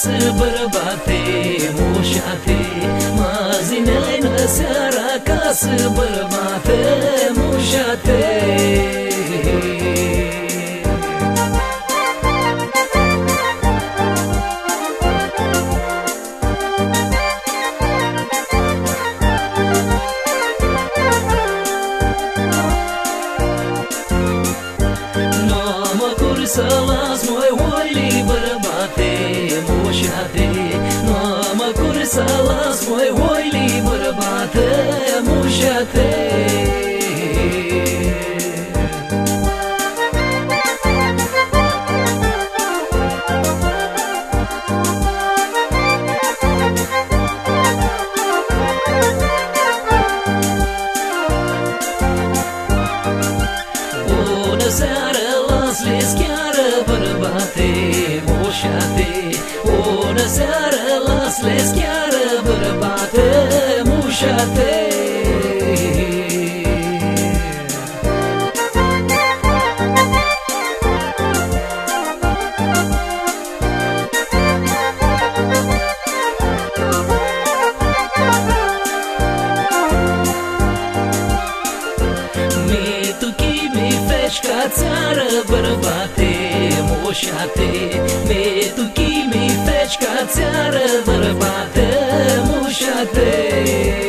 acasă, bărbate, mușate. Mă zină seara acasă, bărbate, mușate. Să las moi oili, bărbate, mușate. Nu mă cur să las moi oili, bărbate, mușate. Bună seara, las-les chiară, bărbate, mușate. Bună seara, las-les chiară, bărbate, mușate. Ca țară, bărbate, mușate. Mi tu chimi feci ca țară, bărbate, mușate.